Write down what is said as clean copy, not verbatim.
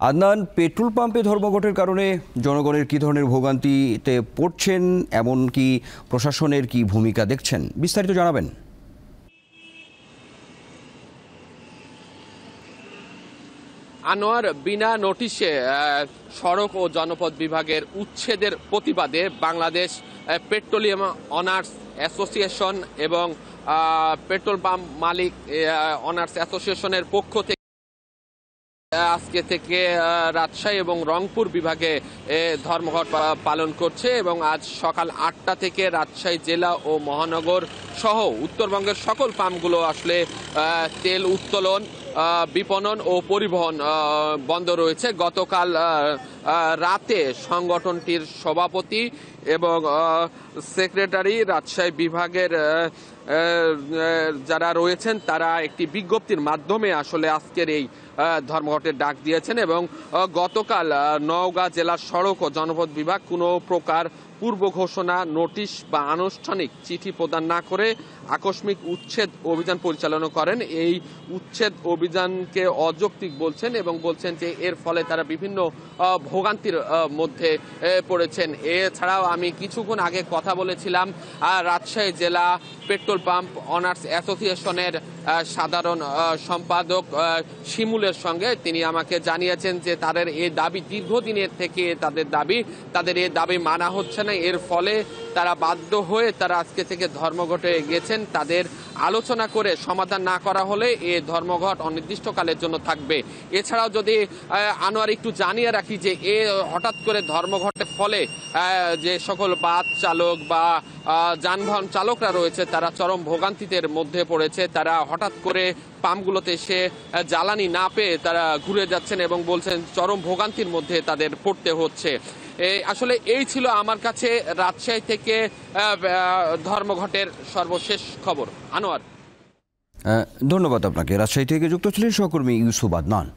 Adnan, petrol পাম্পে ধর্মঘটের কারণে জনগণের কী ধরনের ভোগান্তিতে পড়ছেন, এমনকি প্রশাসনের কি ভূমিকা দেখছেন, বিস্তারিত জানাবেন। আনোয়ার, বিনা নোটিশে সড়ক ও জনপথ বিভাগের উচ্ছেদের প্রতিবাদে বাংলাদেশ পেট্রোলিয়াম অনার্স অ্যাসোসিয়েশন এবং পেট্রোল পাম্প মালিক অনার্স অ্যাসোসিয়েশনের পক্ষ থেকে আজকে থেকে রাজশাহী এবং রংপুর বিভাগে ধর্মঘট পালন করছে এবং আজ সকাল ৮টা থেকে রাজশাহী জেলা ও মহানগর সহ উত্তরবঙ্গের সকল পাম্পগুলো আসলে তেল উত্তোলন, বিপণন ও পরিবহন বন্ধ রয়েছে। গতকাল রাতে সংগঠনটির সভাপতি এবং সেক্রেটারি রাজশাহী বিভাগের যারা রয়েছেন তারা একটি বিজ্ঞপ্তির মাধ্যমে আসলে আজকের এই ধর্মঘটের ডাক দিয়েছেন এবং গতকাল নওগাঁ জেলার সড়ক ও জনপথ বিভাগ কোনো প্রকার পূর্ব ঘোষণা, নোটিশ বা আনুষ্ঠানিক চিঠি প্রদান না করে আকস্মিক উচ্ছেদ অভিযান পরিচালনা করেন। এই উচ্ছেদ অভিযানকে অযৌক্তিক বলছেন এবং বলছেন যে এর ফলে তারা বিভিন্ন ভোগান্তির মধ্যে পড়েছেন। এছাড়াও আমি কিছুক্ষণ আগে কথা বলেছিলাম রাজশাহী জেলা পেট্রোল পাম্প অনার্স অ্যাসোসিয়েশনের সাধারণ সম্পাদক শিমুলের সঙ্গে। তিনি আমাকে জানিয়েছেন যে তাদের এই দাবি দীর্ঘদিনের থেকে তাদের এই দাবি মানা হচ্ছে না। এর ফলে তারা বাধ্য হয়ে তারা আজকে থেকে ধর্মঘটে গেছেন। তাদের আলোচনা করে সমাধান না করা হলে এই ধর্মঘট অনির্দিষ্টকালের জন্য থাকবে। এছাড়াও যদি আনোয়ার একটু জানিয়ে রাখি যে হঠাৎ করে ধর্মঘটের ফলে যে সকল বাস চালক বা যানবাহন চালকরা রয়েছে তারা চরম ভোগান্তিতে মধ্যে পড়েছে। তারা হঠাৎ করে পাম্পগুলোতে এসে জ্বালানি না পেয়ে তারা ঘুরে যাচ্ছেন এবং বলছেন চরম ভোগান্তির মধ্যে তাদের পড়তে হচ্ছে। আসলে এই ছিল আমার কাছে রাজশাহী থেকে ধর্মঘটের সর্বশেষ খবর। আনোয়ার, ধন্যবাদ আপনাকে। রাজশাহী থেকে যুক্ত ছিলেন সহকর্মী ইউসুফ আদনান।